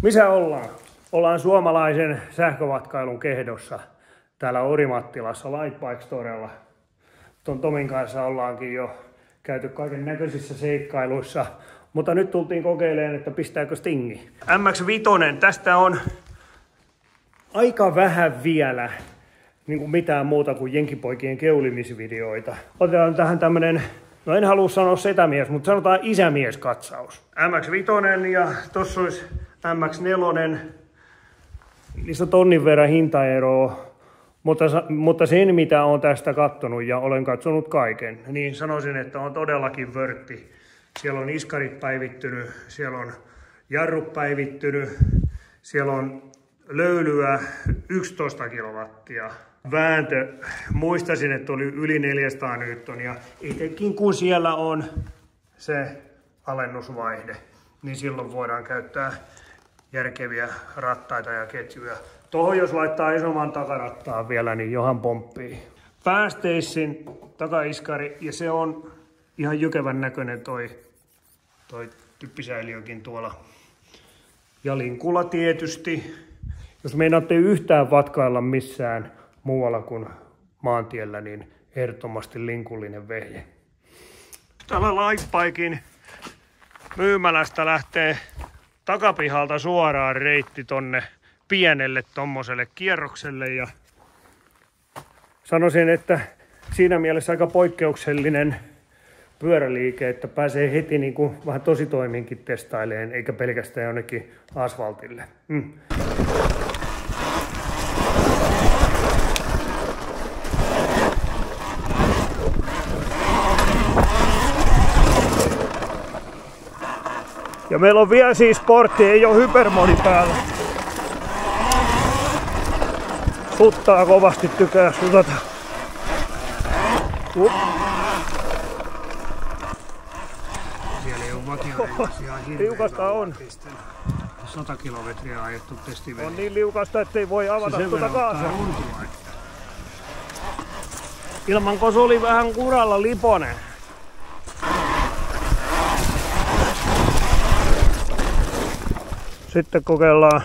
Missä ollaan? Ollaan suomalaisen sähkömatkailun kehdossa täällä Orimattilassa Light Bike Storella. Ton Tomin kanssa ollaankin jo käyty kaiken näköisissä seikkailuissa, mutta nyt tultiin kokeilemaan, että pistääkö stingi. MX-5, tästä on aika vähän vielä niin kuin mitään muuta kuin jenkipoikien keulimisvideoita. Otetaan tähän tämmönen, no en halua sanoa setämies, mutta sanotaan isämieskatsaus. MX-5 ja tossa olisi MX-4. Niissä on tonnin verran hintaeroa, mutta sen mitä olen tästä katsonut ja olen katsonut kaiken, niin sanoisin, että on todellakin vörtti. Siellä on iskarit päivittynyt, siellä on jarrut päivittynyt, siellä on löylyä 11 kilowattia. Vääntö, muistaisin, että oli yli 400 newtonia. Etenkin kun siellä on se alennusvaihde, niin silloin voidaan käyttää järkeviä rattaita ja ketjuja. Tuohon jos laittaa isomman takarattaan vielä, niin johan pomppii. Fastacen takaiskari, ja se on ihan jykevän näköinen toi typpisäiliökin tuolla. Ja linkulla tietysti. Jos meinaatte yhtään vatkailla missään muualla kuin maantiellä, niin ehdottomasti linkullinen vehje. Tällä Lightbikein myymälästä lähtee takapihalta suoraan reitti tonne pienelle tommoselle kierrokselle. Ja sanoisin, että siinä mielessä aika poikkeuksellinen pyöräliike, että pääsee heti niin kuin vähän tositoiminkin testaileen, eikä pelkästään jonnekin asfaltille. Ja meillä on vielä siis sportti, ei ole hypermoni päällä. Suttaa kovasti, tykkää sutata. Siellä ei ole vakiorengas ihan hirveän liukasta on. 100 kilometriä ajettu testiveli. On niin liukasta, ettei voi avata tuota kaasaa. Ilmanko oli vähän kuralla liponen. Sitten kokeillaan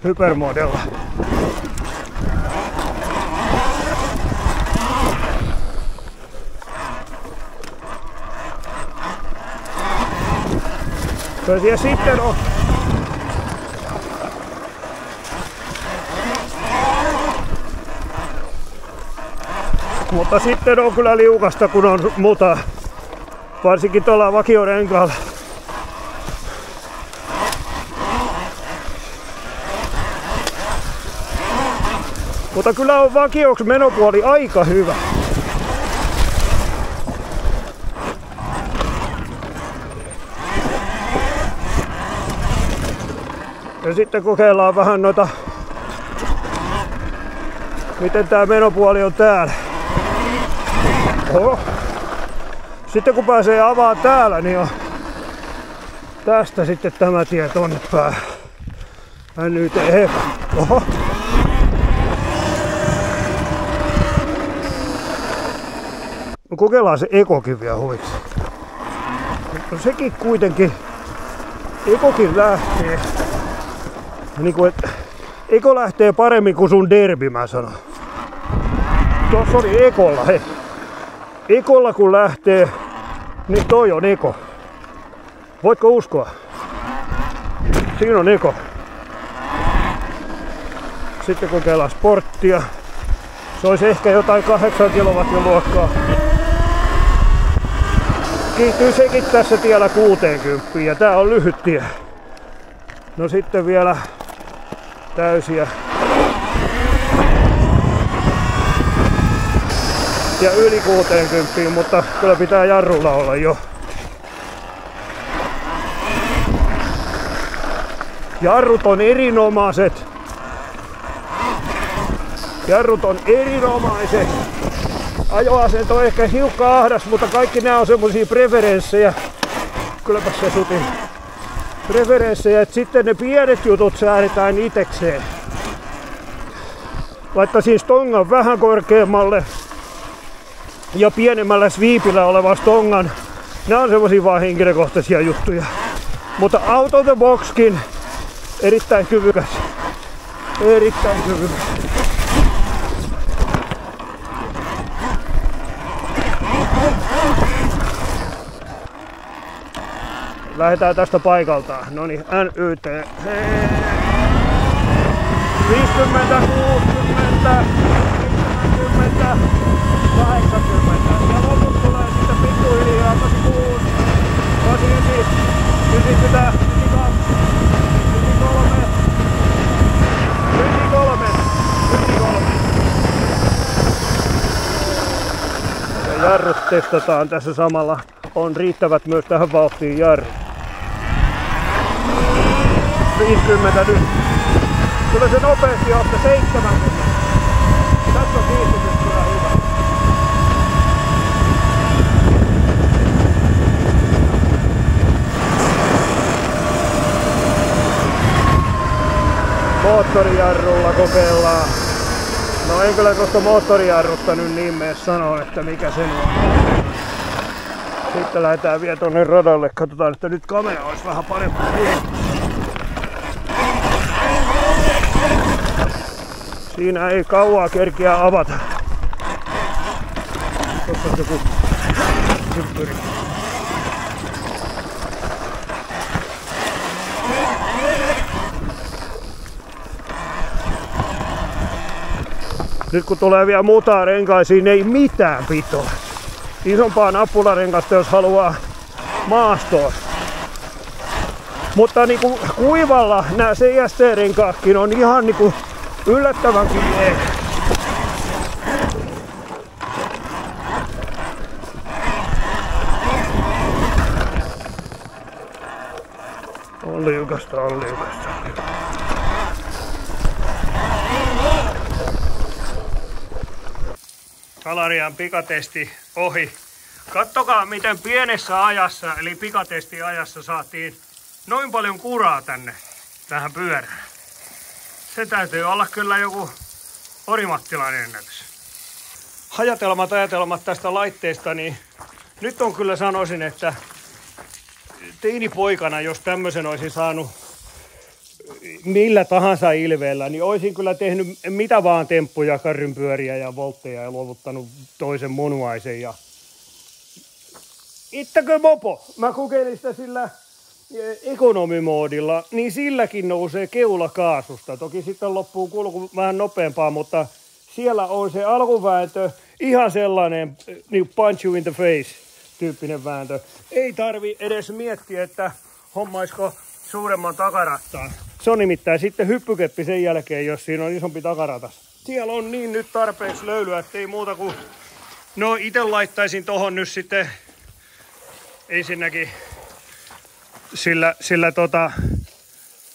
hypermodella. Ja sitten on mutta sitten on kyllä liukasta, kun on muuta, varsinkin tuolla vakiorenkaalla. Mutta kyllä on vakioksi menopuoli aika hyvä. Ja sitten kokeillaan vähän noita, miten tää menopuoli on täällä. Oho. Sitten kun pääsee avaamaan täällä, niin on tästä sitten tämä tie tonne päähän. NYTF. Oho. No kokeillaan se ekokin vielä huviksi. No sekin kuitenkin, ekokin lähtee. Niinku et, eko lähtee paremmin kuin sun derbi, mä sanon. Tuossa oli ekolla, hei. Ekolla kun lähtee, niin toi on eko. Voitko uskoa? Siinä on eko. Sitten kokeillaan sporttia. Se olisi ehkä jotain 8 kilowattin luokkaa. Kiihtyy sekin tässä tiellä 60 ja tää on lyhyt tie. No sitten vielä täysiä. Ja yli 60, mutta kyllä pitää jarrulla olla jo. Jarrut on erinomaiset. Jarrut on erinomaiset. Ajoasento on ehkä hiukka ahdas, mutta kaikki nämä on semmosia preferenssejä. Kylläpäs se suti. Preferenssejä, että sitten ne pienet jutut säädetään itekseen. Laittaisin stongan vähän korkeammalle ja pienemmällä sweepillä olevan stongan. Nämä on semmosia vaan henkilökohtaisia juttuja. Mutta out of the boxkin Erittäin kyvykäs. Erittäin kyvykäs. Lähdetään tästä paikaltaan. Noniin, NYT. 50, 60, 70, 80. Ja loput tulee sitten pikkuhiljaa 86, 89, 90, 92, 93, 93. Ja jarrut testataan tässä samalla. On riittävät myös tähän vauhtiin jarrut. 50 nyt. Kyllä se nopeasti ottaa 70. Tässä on kiihtymys kyllä hyvä. Moottorijarrulla kokeillaan. No en kyllä tuosta moottorijarrusta nyt niin mene sanoa, että mikä sen on. Sitten lähdetään vielä tonne radalle. Katsotaan, että nyt kamera olisi vähän parempi. Siinä ei kauaa kerkiä avata. Tuossa on joku hyppyri. Nyt kun tulee vielä mutaa renkaisiin, ei mitään pitoa. Isompaa nappularenkasta, jos haluaa maastoon. Mutta niinku kuivalla nämä CST-renkaatkin on ihan niinku yllättävänkin jees. On liukasta, on liukasta. Talarian pikatesti ohi. Kattokaa miten pienessä ajassa, eli pikatestiajassa saatiin noin paljon kuraa tähän pyörään. Se täytyy olla kyllä joku Orimattilan ennätys. Ajatelmat tästä laitteesta, niin nyt on kyllä sanoisin, että teinipoikana, jos tämmöisen olisin saanut millä tahansa ilveellä, niin olisin kyllä tehnyt mitä vaan temppuja, karrynpyöriä ja voltteja ja luovuttanut toisen munuaisen. Ja ittäkö mopo? Mä kokeilin sitä sillä ekonomimoodilla, niin silläkin nousee keula kaasusta. Toki sitten loppuu kulku vähän nopeampaa, mutta siellä on se alkuvääntö ihan sellainen niin punch you in the face -tyyppinen vääntö. Ei tarvi edes miettiä, että hommaisiko suuremman takarattaan. Se on nimittäin sitten hyppykeppi sen jälkeen, jos siinä on isompi takaratas. Siellä on niin nyt tarpeeksi löylyä, ettei muuta kuin... No itse laittaisin tohon nyt sitten ensinnäkin sillä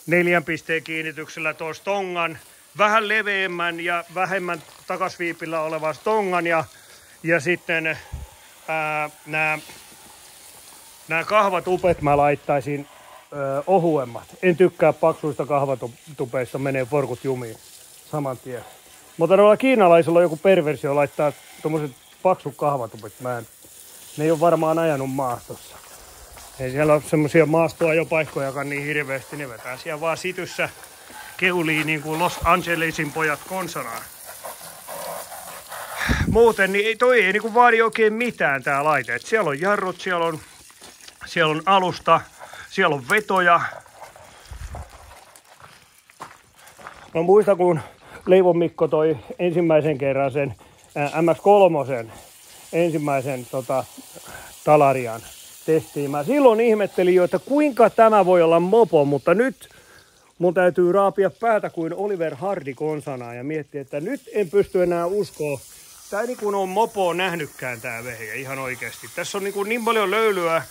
4 pisteen kiinnityksellä tuon stongan, vähän leveämmän ja vähemmän takasviipillä olevan stongan ja sitten nämä kahvatupet mä laittaisin ohuemmat. En tykkää paksuista kahvatupeista, menee forkut jumiin saman tien. Mutta noilla kiinalaisilla on joku perversio laittaa tommoset paksut kahvatupet. Ne ei ole varmaan ajanut maastossa. Ei siellä ole semmosia maastoajopaikkojakaan niin hirveästi. Ne vetää siellä vaan sityssä keuliin niin kuin Los Angelesin pojat konsanaan. Muuten niin toi ei niin vaadi oikein mitään tää laite. Et siellä on jarrut, siellä on alusta, siellä on vetoja. Mä muistan kun Leivon Mikko toi ensimmäisen kerran sen MS3 ensimmäisen Talarian testiin. Mä silloin ihmettelin jo, että kuinka tämä voi olla mopo, mutta nyt mun täytyy raapia päätä kuin Oliver Hardy konsanaan ja miettiä, että nyt en pysty enää uskoa. Tää niin kuin on mopoa nähnytkään tää vehje ihan oikeasti. Tässä on niin paljon löylyä,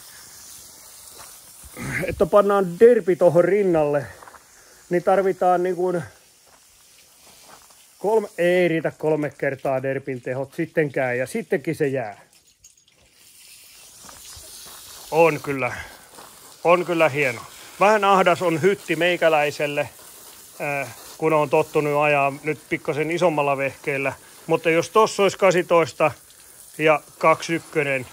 että pannaan derpi tohon rinnalle, niin tarvitaan niin kuin ei riitä 3 kertaa derpin tehot sittenkään ja sittenkin se jää. On kyllä hieno. Vähän ahdas on hytti meikäläiselle, kun on tottunut ajaa nyt pikkasen isommalla vehkeellä. Mutta jos tossa olisi 18 ja 21,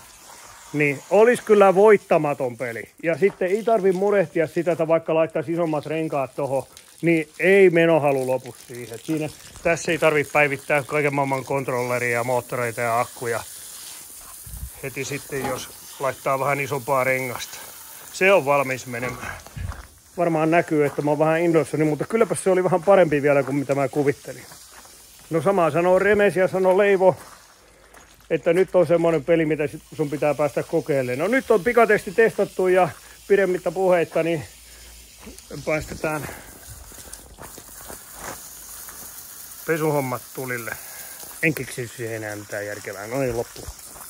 niin olisi kyllä voittamaton peli. Ja sitten ei tarvi murehtia sitä, että vaikka laittaisi isommat renkaat tohon, niin ei menohalu lopu siihen. Tässä ei tarvitse päivittää kaiken maailman kontrolleria ja moottoreita ja akkuja heti sitten, jos laittaa vähän isompaa rengasta. Se on valmis menemään. Varmaan näkyy, että mä oon vähän innoissani, mutta kylläpä se oli vähän parempi vielä kuin mitä mä kuvittelin. No samaa sanoo Remes ja sanoo Leivo, että nyt on semmoinen peli, mitä sun pitää päästä kokeilemaan. No nyt on pikatesti testattu ja pidemmittä puheitta, niin päästetään pesuhommat tulille. En keksi siihen enää mitään järkevää. No niin, loppu.